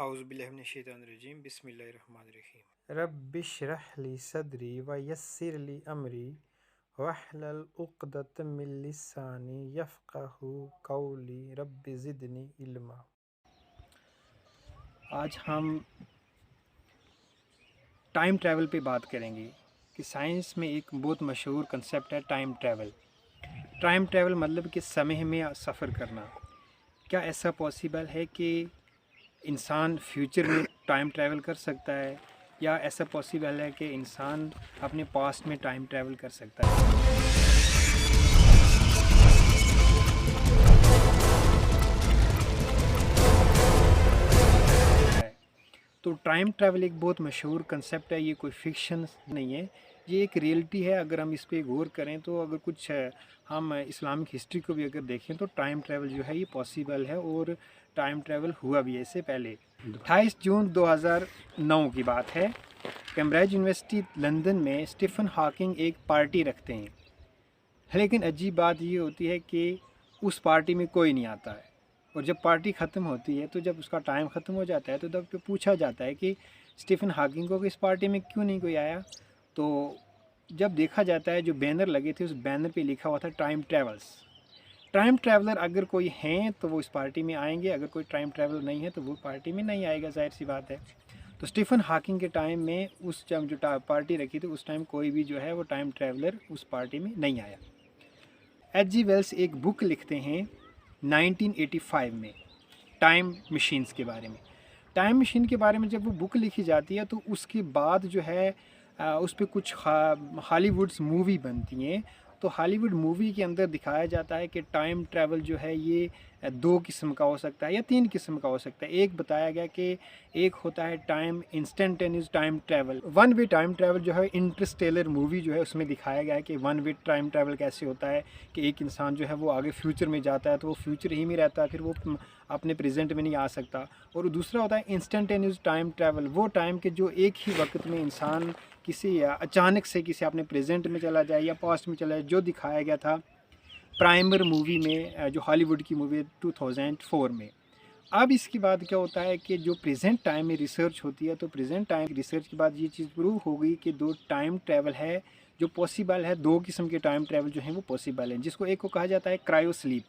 आउज़ुबिल्लाहिमिनश्शैतानिर्रजीम बिस्मिल्लाहिर्रहमानिर्रहीम। रब्बिश्रह ली सदरी व यस्सिर ली अमरी वहलल उक़दतम मिन लिसानी यफ़क़हू क़ौली रब्बि ज़िदनी इल्मा। आज हम टाइम ट्रैवल पे बात करेंगे कि साइंस में एक बहुत मशहूर कंसेप्ट है टाइम ट्रैवल। टाइम ट्रैवल मतलब कि समय में सफ़र करना। क्या ऐसा पॉसिबल है कि इंसान फ्यूचर में टाइम ट्रैवल कर सकता है, या ऐसा पॉसिबल है कि इंसान अपने पास्ट में टाइम ट्रैवल कर सकता है? तो टाइम ट्रैवल एक बहुत मशहूर कंसेप्ट है, ये कोई फिक्शन नहीं है, ये एक रियलिटी है। अगर हम इस पर गौर करें तो अगर कुछ हम इस्लामिक हिस्ट्री को भी अगर देखें तो टाइम ट्रैवल जो है ये पॉसिबल है, और टाइम ट्रैवल हुआ भी है इससे पहले। 28 जून 2009 की बात है। कैम्ब्रिज यूनिवर्सिटी लंदन में स्टीफन हॉकिंग एक पार्टी रखते हैं, लेकिन अजीब बात ये होती है कि उस पार्टी में कोई नहीं आता है। और जब पार्टी ख़त्म होती है, तो जब उसका टाइम ख़त्म हो जाता है, तो तब पूछा जाता है कि स्टीफन हॉकिंग को कि इस पार्टी में क्यों नहीं कोई आया। तो जब देखा जाता है, जो बैनर लगे थे उस बैनर पे लिखा हुआ था टाइम ट्रैवल्स। टाइम ट्रैवलर अगर कोई हैं तो वो इस पार्टी में आएंगे, अगर कोई टाइम ट्रैवलर नहीं है तो वो पार्टी में नहीं आएगा, जाहिर सी बात है। तो स्टीफन हॉकिंग के टाइम में उस टाइम जो पार्टी रखी थी उस टाइम कोई भी जो है वो टाइम ट्रैवलर उस पार्टी में नहीं आया। H.G. वेल्स एक बुक लिखते हैं 1985 में टाइम मशीन्स के बारे में। टाइम मशीन के बारे में जब वो बुक लिखी जाती है तो उसके बाद जो है उस पर कुछ हॉलीवुड्स मूवी बनती हैं। तो हॉलीवुड मूवी के अंदर दिखाया जाता है कि टाइम ट्रैवल जो है ये 2 किस्म का हो सकता है या 3 किस्म का हो सकता है। एक बताया गया कि एक होता है time instantaneous time travel, one way time travel जो है। इंटरस्टेलर मूवी जो है उसमें दिखाया गया है कि वन वे टाइम ट्रैवल कैसे होता है, कि एक इंसान जो है वो आगे फ्यूचर में जाता है तो वो फ्यूचर ही में रहता है, फिर वो अपने प्रेजेंट में नहीं आ सकता। और दूसरा होता है इंस्टेंटेनियस टाइम ट्रैवल, वो टाइम के जो एक ही वक्त में इंसान किसी अचानक से किसी अपने प्रेजेंट में चला जाए या पास्ट में चला जाए, जो दिखाया गया था प्राइमर मूवी में, जो हॉलीवुड की मूवी है 2004 में। अब इसके बाद क्या होता है कि जो प्रेजेंट टाइम में रिसर्च होती है, तो प्रेजेंट टाइम रिसर्च के बाद ये चीज़ प्रूव हो गई कि 2 टाइम ट्रैवल है जो पॉसिबल है। 2 किस्म के टाइम ट्रैवल जो हैं वो पॉसिबल हैं, जिसको एक को कहा जाता है क्रायो स्लीप।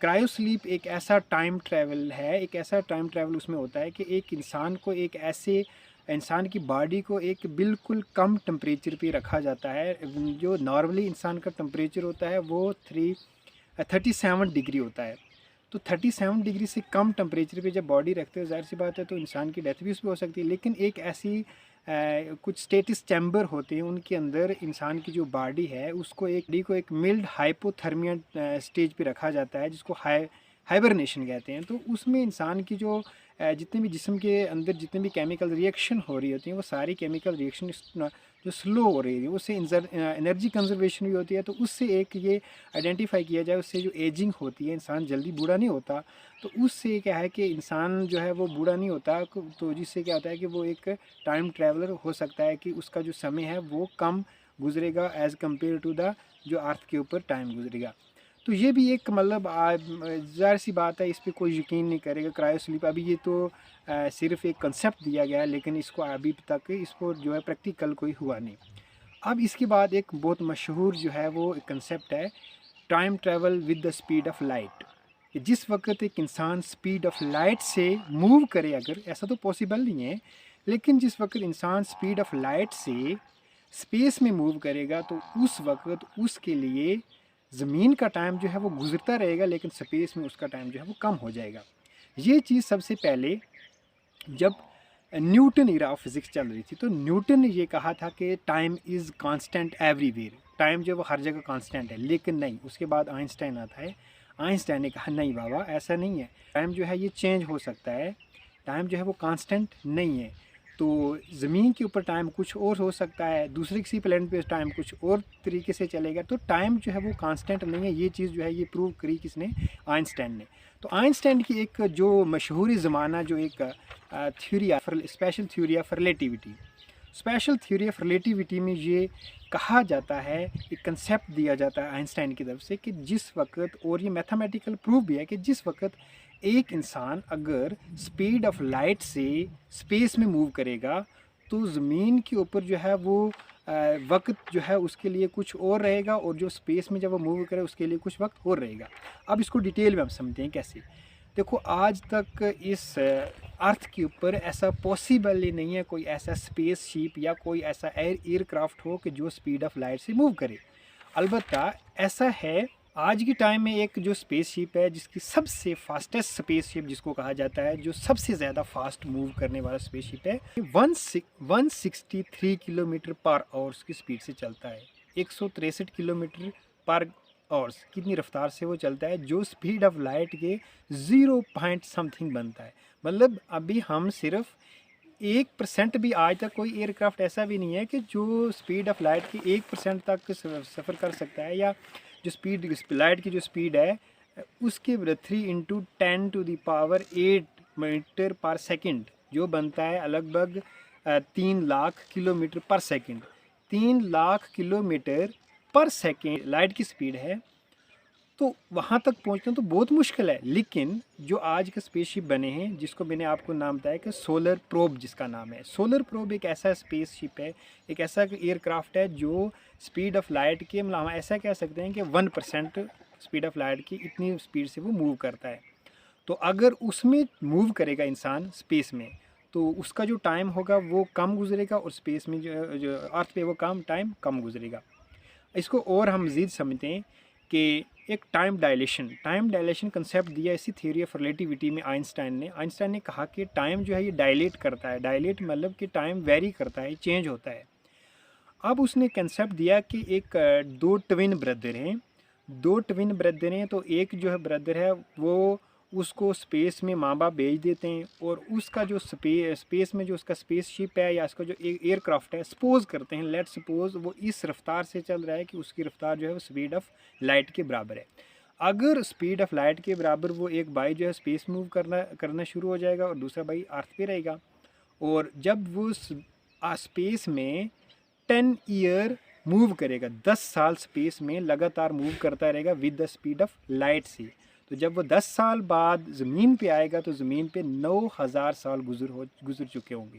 क्रायो स्लीप एक ऐसा टाइम ट्रैवल है, एक ऐसा टाइम ट्रैवल उसमें होता है कि एक इंसान को एक ऐसे इंसान की बॉडी को एक बिल्कुल कम टेम्परेचर पे रखा जाता है। जो नॉर्मली इंसान का टेम्परेचर होता है वो 37 डिग्री होता है। तो 37 डिग्री से कम टेम्परेचर पे जब बॉडी रखते हो, जाहिर सी बात है तो इंसान की डेथ भी उस पर हो सकती है। लेकिन एक ऐसी कुछ स्टेटिस चैम्बर होते हैं, उनके अंदर इंसान की जो बॉडी है उसको एक मिल्ड हाइपोथर्मिया स्टेज पे रखा जाता है, जिसको हाइबरनेशन कहते हैं। तो उसमें इंसान की जो जितने भी जिस्म के अंदर जितने भी केमिकल रिएक्शन हो रही होती हैं, वो सारी केमिकल रिएक्शन जो स्लो हो रही है, उससे एनर्जी कंजर्वेशन भी होती है। तो उससे एक ये आइडेंटिफाई किया जाए, उससे जो एजिंग होती है, इंसान जल्दी बूढ़ा नहीं होता। तो उससे क्या है कि इंसान जो है वो बूढ़ा नहीं होता, तो जिससे क्या होता है कि वो एक टाइम ट्रैवलर हो सकता है कि उसका जो समय है वो कम गुजरेगा एज़ कम्पेयर टू द जो अर्थ के ऊपर टाइम गुजरेगा। तो ये भी एक मतलब ज़ाहिर सी बात है, इस पर कोई यकीन नहीं करेगा क्रायो स्लीप। अभी ये तो सिर्फ एक कंसेप्ट दिया गया है, लेकिन इसको अभी तक इसको जो है प्रैक्टिकल कोई हुआ नहीं। अब इसके बाद एक बहुत मशहूर जो है वो कंसेप्ट है time travel with the speed of light. कि जिस वक्त एक इंसान स्पीड ऑफ लाइट से मूव करे, अगर ऐसा तो पॉसिबल नहीं है, लेकिन जिस वक्त इंसान स्पीड ऑफ लाइट से स्पेस में मूव करेगा, तो उस वक्त उसके लिए ज़मीन का टाइम जो है वो गुजरता रहेगा, लेकिन स्पेस में उसका टाइम जो है वो कम हो जाएगा। ये चीज़ सबसे पहले जब न्यूटन इरा ऑफ फिज़िक्स चल रही थी, तो न्यूटन ने ये कहा था कि time is constant everywhere, time जो है वो हर जगह कांस्टेंट है। लेकिन नहीं, उसके बाद आइंस्टाइन आता है। आइंस्टाइन ने कहा नहीं बाबा, ऐसा नहीं है, टाइम जो है ये चेंज हो सकता है, टाइम जो है वो कांस्टेंट नहीं है। तो ज़मीन के ऊपर टाइम कुछ और हो सकता है, दूसरे किसी प्लेनेट पे टाइम कुछ और तरीके से चलेगा। तो टाइम जो है वो कांस्टेंट नहीं है। ये चीज़ जो है ये प्रूव करी किसने? आइंस्टाइन ने। तो आइंस्टाइन की एक जो मशहूरी ज़माना जो एक theory of special theory of relativity, special theory of relativity में ये कहा जाता है, एक कंसेप्ट दिया जाता है आइंस्टाइन की तरफ से कि जिस वक्त, और ये मैथमेटिकल प्रूफ भी है कि जिस वक्त एक इंसान अगर स्पीड ऑफ लाइट से स्पेस में मूव करेगा तो ज़मीन के ऊपर जो है वो वक्त जो है उसके लिए कुछ और रहेगा, और जो स्पेस में जब वो मूव करे उसके लिए कुछ वक्त और रहेगा। अब इसको डिटेल में हम समझते हैं कैसे। देखो, आज तक इस अर्थ के ऊपर ऐसा पॉसिबल ही नहीं है कोई ऐसा स्पेस शिप या कोई ऐसा एयरक्राफ्ट हो कि जो स्पीड ऑफ लाइट से मूव करे। अलबत्ता ऐसा है, आज के टाइम में एक जो स्पेस शिप है जिसकी सबसे फास्टेस्ट स्पेस शिप जिसको कहा जाता है, जो सबसे ज़्यादा फास्ट मूव करने वाला स्पेस शिप है, 163 किलोमीटर पर आवर्स की स्पीड से चलता है। 163 किलोमीटर पर आवर्स कितनी रफ्तार से वो चलता है, जो स्पीड ऑफ लाइट के 0 पॉइंट समथिंग बनता है। मतलब अभी हम सिर्फ 1% भी, आज तक कोई एयरक्राफ्ट ऐसा भी नहीं है कि जो स्पीड ऑफ लाइट की 1% तक सफ़र कर सकता है, या जो स्पीड लाइट की जो स्पीड है उसके 3 × 10⁸ मीटर पर सेकंड, जो बनता है लगभग 3 लाख किलोमीटर पर सेकंड। 3 लाख किलोमीटर पर सेकंड लाइट की स्पीड है। तो वहाँ तक पहुँचना तो बहुत मुश्किल है, लेकिन जो आज के स्पेसशिप बने हैं, जिसको मैंने आपको नाम बताया कि सोलर प्रोब जिसका नाम है, सोलर प्रोब एक ऐसा स्पेसशिप है, एक ऐसा एयरक्राफ्ट है जो स्पीड ऑफ लाइट के, मतलब हम ऐसा कह सकते हैं कि 1% स्पीड ऑफ लाइट की इतनी स्पीड से वो मूव करता है। तो अगर उसमें मूव करेगा इंसान स्पेस में, तो उसका जो टाइम होगा वो कम गुजरेगा, और स्पेस में जो अर्थ पे वो कम गुजरेगा। इसको और हम मज़ीद समझते हैं कि एक टाइम डायलेशन कंसेप्ट दिया इसी थ्योरी ऑफ रिलेटिविटी में आइंस्टाइन ने कहा कि टाइम जो है ये डायलेट करता है। डायलेट मतलब कि टाइम वेरी करता है, चेंज होता है। अब उसने कंसेप्ट दिया कि दो ट्विन ब्रदर हैं, तो एक जो है ब्रदर है वो उसको स्पेस में माँ बाप भेज देते हैं, और उसका जो स्पेस में जो उसका स्पेस शिप है या इसका जो एयरक्राफ्ट है, सपोज करते हैं, लेट सपोज वो इस रफ्तार से चल रहा है कि उसकी रफ्तार जो है वो स्पीड ऑफ लाइट के बराबर है। अगर स्पीड ऑफ लाइट के बराबर वो एक भाई जो है स्पेस मूव करना शुरू हो जाएगा, और दूसरा भाई अर्थ पे रहेगा, और जब वो स्पेस में 10 ईयर मूव करेगा, 10 साल स्पेस में लगातार मूव करता रहेगा with the speed of light से, तो जब वो 10 साल बाद ज़मीन पे आएगा तो ज़मीन पे 9,000 साल गुजर चुके होंगे।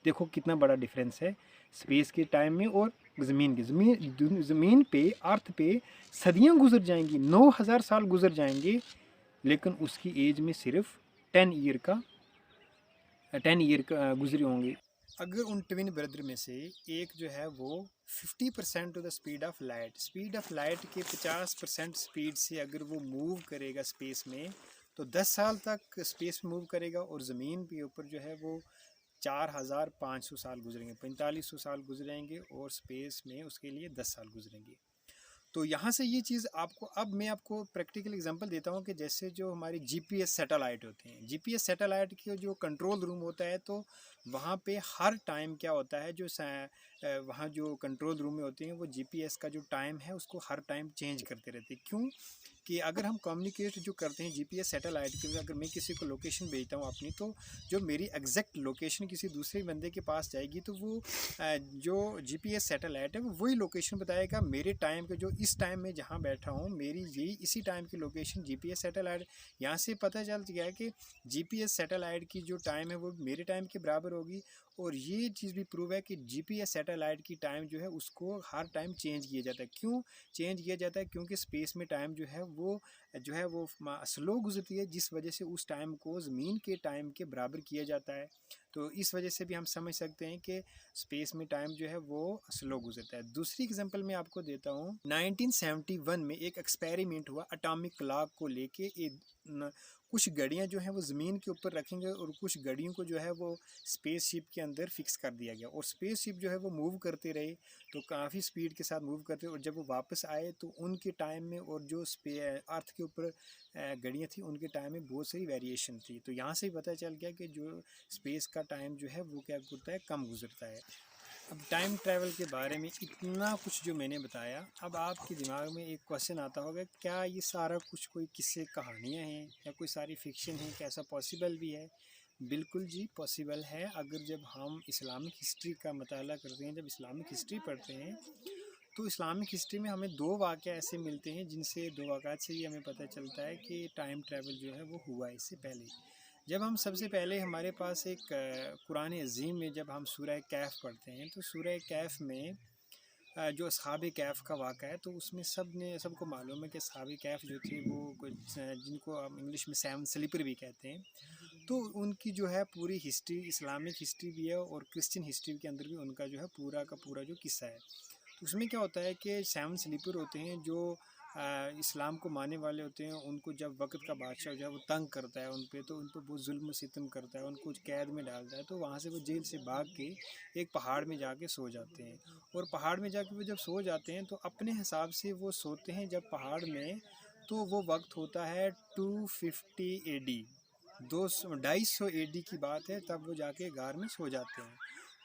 देखो कितना बड़ा डिफरेंस है स्पेस के टाइम में और ज़मीन की। ज़मीन पे, अर्थ पे सदियां गुजर जाएंगी, 9,000 साल गुजर जाएंगे, लेकिन उसकी एज में सिर्फ 10 ईयर का गुजरे होंगे। अगर उन ट्विन ब्रदर में से एक जो है वो 50% to the speed of light के 50% स्पीड से अगर वो मूव करेगा स्पेस में, तो 10 साल तक स्पेस में मूव करेगा, और ज़मीन के ऊपर जो है वो 4,500 साल गुजरेंगे, 4500 साल गुजरेंगे, और स्पेस में उसके लिए 10 साल गुजरेंगे। तो यहाँ से ये चीज़ आपको, अब मैं आपको प्रैक्टिकल एग्जांपल देता हूँ कि जैसे जो हमारी जीपीएस सैटेलाइट होते हैं, जीपीएस सैटेलाइट के जो कंट्रोल रूम होता है, तो वहाँ पे हर टाइम क्या होता है, जो वहाँ जो कंट्रोल रूम में होते हैं वो जीपीएस का जो टाइम है उसको हर टाइम चेंज करते रहते हैं। क्यों? कि अगर हम कम्युनिकेट जो करते हैं जीपीएस सैटेलाइट के लिए, अगर मैं किसी को लोकेशन भेजता हूँ अपनी, तो जो मेरी एग्जैक्ट लोकेशन किसी दूसरे बंदे के पास जाएगी, तो वो जो जीपीएस सैटेलाइट है वो वही लोकेशन बताएगा मेरे टाइम के, जो इस टाइम में जहाँ बैठा हूँ मेरी यही इसी टाइम की लोकेशन जीपीएस सैटेलाइट। यहाँ से पता चल गया है कि जीपीएस सैटेलाइट की जो टाइम है वो मेरे टाइम के बराबर होगी, और ये चीज़ भी प्रूव है कि जीपीएस सैटेलाइट की टाइम जो है उसको हर टाइम चेंज किया जाता है। क्यों चेंज किया जाता है? क्योंकि स्पेस में टाइम जो है वो स्लो गुजरती है, जिस वजह से उस टाइम को ज़मीन के टाइम के बराबर किया जाता है। तो इस वजह से भी हम समझ सकते हैं कि स्पेस में टाइम जो है वो स्लो गुजरता है। दूसरी एग्जांपल मैं आपको देता हूँ, 1971 में एक एक्सपेरिमेंट हुआ एटॉमिक क्लॉक को लेके। कुछ घड़ियाँ जो हैं वो ज़मीन के ऊपर रखेंगे, और कुछ घड़ियों को जो है वो स्पेसशिप के अंदर फिक्स कर दिया गया, और स्पेसशिप जो है वो मूव करते रहे, तो काफ़ी स्पीड के साथ मूव करते, और जब वो वापस आए तो उनके टाइम में और जो अर्थ के ऊपर घड़ियाँ थी उनके टाइम में बहुत सारी वेरिएशन थी। तो यहाँ से ही पता चल गया कि जो स्पेस का टाइम जो है वो क्या होता है, कम गुजरता है। अब टाइम ट्रैवल के बारे में इतना कुछ जो मैंने बताया, अब आपके दिमाग में एक क्वेश्चन आता होगा, क्या ये सारा कुछ कोई किस्से कहानियाँ हैं या कोई सारी फिक्शन है, क्या ऐसा पॉसिबल भी है? बिल्कुल जी पॉसिबल है। अगर जब हम इस्लामिक हिस्ट्री का मताला करते हैं, जब इस्लामिक हिस्ट्री पढ़ते हैं, तो इस्लामिक हिस्ट्री में हमें 2 वाक़या ऐसे मिलते हैं जिनसे 2 वाक़यात से ही हमें पता चलता है कि टाइम ट्रैवल जो है वो हुआ इससे पहले। जब हम सबसे पहले हमारे पास एक कुरान अज़ीम में जब हम सूरह कहफ़ पढ़ते हैं तो सूरह कहफ़ में जो अस्हाब कहफ़ का वाक़ा है तो उसमें सबको मालूम है कि अस्हाब कहफ़ जो थे वो कुछ जिनको हम इंग्लिश में 7 स्लीपर भी कहते हैं। तो उनकी जो है पूरी हिस्ट्री इस्लामिक हिस्ट्री भी है और क्रिश्चियन हिस्ट्री के अंदर भी उनका जो है पूरा का पूरा जो किस्सा है। तो उसमें क्या होता है कि 7 स्लीपर होते हैं जो इस्लाम को मानने वाले होते हैं। उनको जब वक़्त का बादशाह जो है वो तंग करता है उन पे, तो उन पे बहुत जुल्म सितम करता है, उनको कैद में डालता है। तो वहाँ से वो जेल से भाग के एक पहाड़ में जाके सो जाते हैं। और पहाड़ में जाके वो जब सो जाते हैं तो अपने हिसाब से वो सोते हैं जब पहाड़ में, तो वो वक्त होता है 250 AD, 250 AD की बात है। तब वो जाके गार में सो जाते हैं।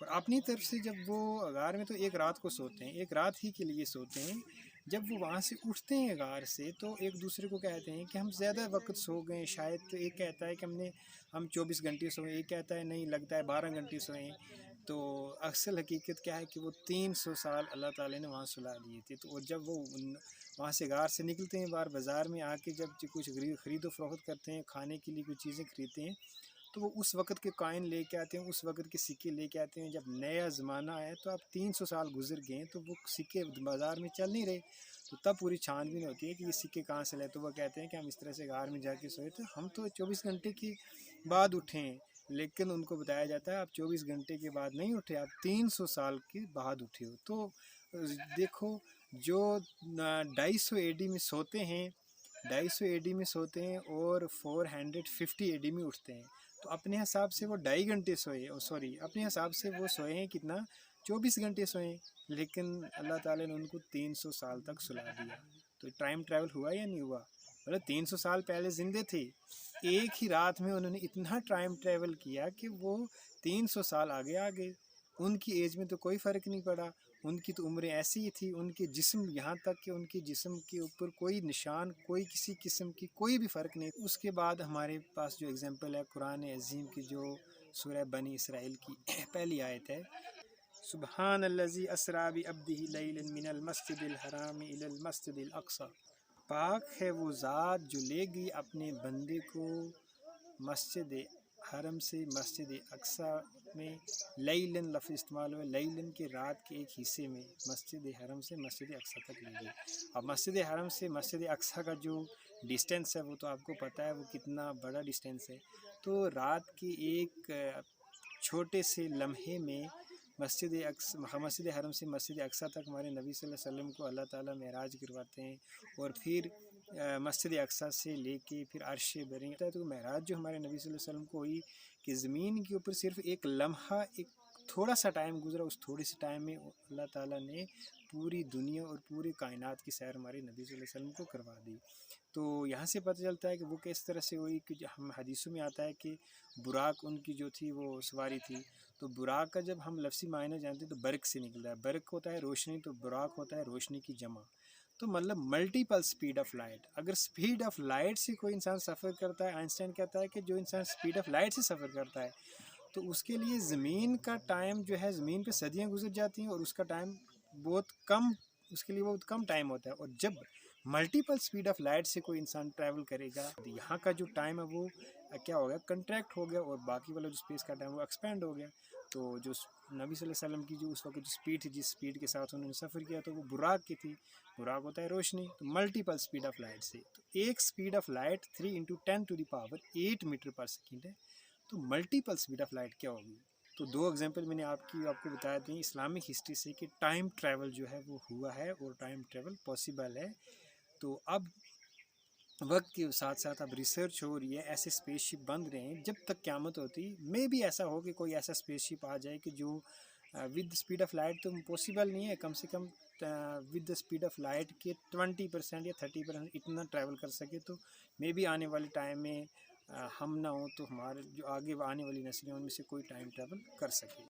और अपनी तरफ से जब वो गार में तो एक रात को सोते हैं, एक रात ही के लिए सोते हैं। जब वो वहाँ से उठते हैं गार से तो एक दूसरे को कहते हैं कि हम ज़्यादा वक्त सो गए शायद। तो एक कहता है कि हम 24 घंटे सोए, एक कहता है नहीं लगता है 12 घंटे सोए। तो असल हकीकत क्या है कि वो 300 साल अल्लाह ताला ने वहाँ सुला दिए थे। तो और जब वो वहाँ से गार से निकलते हैं बाहर बाज़ार में आके जब कुछ ख़रीदो फ़रोख्त करते हैं, खाने के लिए कुछ चीज़ें खरीदते हैं, तो वो उस वक़्त के कॉइन लेके आते हैं, उस वक़्त के सिक्के लेके आते हैं। जब नया ज़माना आया तो अब 300 साल गुजर गए तो वो सिक्के बाज़ार में चल नहीं रहे। तो तब पूरी छानबीन होती है कि ये सिक्के कहाँ से लाए। तो वो कहते हैं कि हम इस तरह से गार में जाके सोए थे, हम तो 24 घंटे के बाद उठे हैं। लेकिन उनको बताया जाता है आप 24 घंटे के बाद नहीं उठे, आप 300 साल के बाद उठे हो। तो देखो, जो 250 AD में सोते हैं, 250 AD में सोते हैं और 450 AD में उठते हैं। तो अपने हिसाब से वो 2.5 घंटे सोए, सॉरी अपने हिसाब से वो सोए हैं कितना, 24 घंटे सोए हैं। लेकिन अल्लाह ताला ने उनको 300 साल तक सुला दिया। तो टाइम ट्रैवल हुआ या नहीं हुआ? मतलब 300 साल पहले ज़िंदे थे, एक ही रात में उन्होंने इतना टाइम ट्रैवल किया कि वो 300 साल आगे आ गए। उनकी एज में तो कोई फ़र्क नहीं पड़ा, उनकी तो उम्रें ऐसी ही थी, उनके जिस्म यहाँ तक कि उनके जिस्म के ऊपर कोई निशान, कोई किसी किस्म की कोई भी फ़र्क नहीं। उसके बाद हमारे पास जो एग्ज़ाम्पल है कुरान अज़ीम की, जो सूरह बनी इसराइल की पहली आयत है, सुबहानल्लज़ी असरा बिअब्दिही लैलन मिनल मस्जिदिल हराम इलल मस्जिदिल अक़सा। पाक है वो ज़ात जो ले गई अपने बंदे को मस्जिद हरम से मस्जिद अक़सा में। लैलन लफ्ज़ इस्तेमाल हुआ, लैलन के रात के एक हिस्से में मस्जिद हरम से मस्जिद अक़सा तक ले गई। अब मस्जिद हरम से मस्जिद अक़सा का जो डिस्टेंस है वो तो आपको पता है वो कितना बड़ा डिस्टेंस है। तो रात के एक छोटे से लम्हे में मस्जिद हरम से मस्जिद अक़सा तक हमारे नबी सल्लल्लाहु अलैहि वसल्लम को अल्लाह ताला मेराज करवाते हैं। और फिर मस्जिद अक़सा से लेके फिर अर्श बरी। तो मेराज जो हमारे नबी सल्लल्लाहु अलैहि वसल्लम को हुई कि ज़मीन के ऊपर सिर्फ़ एक लम्हा, एक थोड़ा सा टाइम गुजरा, उस थोड़े से टाइम में अल्लाह ताला ने पूरी दुनिया और पूरी कायनात की सैर हमारे नबी सल्लल्लाहु अलैहि वसल्लम को करवा दी। तो यहाँ से पता चलता है कि वो किस तरह से हुई कि हम हदीसों में आता है कि बुराक उनकी जो थी वो सवारी थी। तो बुराक का जब हम लफ्ज़ी मायने जानते हैं तो बर्क से निकलता है, बर्क होता है रोशनी, तो बुराक होता है रोशनी की जमा। तो मतलब मल्टीपल स्पीड ऑफ लाइट। अगर स्पीड ऑफ लाइट से कोई इंसान सफ़र करता है, आइंस्टाइन कहता है कि जो इंसान स्पीड ऑफ लाइट से सफ़र करता है तो उसके लिए ज़मीन का टाइम जो है, ज़मीन पे सदियाँ गुजर जाती हैं और उसका टाइम बहुत कम, उसके लिए बहुत कम टाइम होता है। और जब मल्टीपल स्पीड ऑफ लाइट से कोई इंसान ट्रैवल करेगा तो यहाँ का जो टाइम है वो क्या हो गया, कंट्रैक्ट हो गया, और बाकी वाला जो स्पेस का टाइम वो एक्सपेंड हो गया। तो जो नबी सल्लल्लाहु अलैहि वसल्लम की जो उस वक्त जो स्पीड थी, जिस स्पीड के साथ उन्होंने सफ़र किया, तो वो बुराक की थी। बुराक होता है रोशनी। तो मल्टीपल स्पीड ऑफ लाइट से, तो एक स्पीड ऑफ लाइट 3 × 10⁸ मीटर पर सेकेंड है। तो मल्टीपल स्पीड ऑफ लाइट क्या होगी? तो 2 एग्जांपल मैंने आपको बताया दी इस्लामिक हिस्ट्री से कि टाइम ट्रैवल जो है वो हुआ है और टाइम ट्रैवल पॉसिबल है। तो अब वक्त के साथ साथ अब रिसर्च हो रही है, ऐसे स्पेसशिप बन रहे हैं, जब तक क़यामत होती मे भी ऐसा हो कि कोई ऐसा स्पेसशिप आ जाए कि जो विद स्पीड ऑफ लाइट तो पॉसिबल नहीं है, कम से come with the speed of light के 20% या 30% इतना ट्रैवल कर सके। तो मे भी आने वाले टाइम में हम ना हो तो हमारे जो आगे आने वाली नस्लें उनमें से कोई टाइम ट्रैवल कर सके।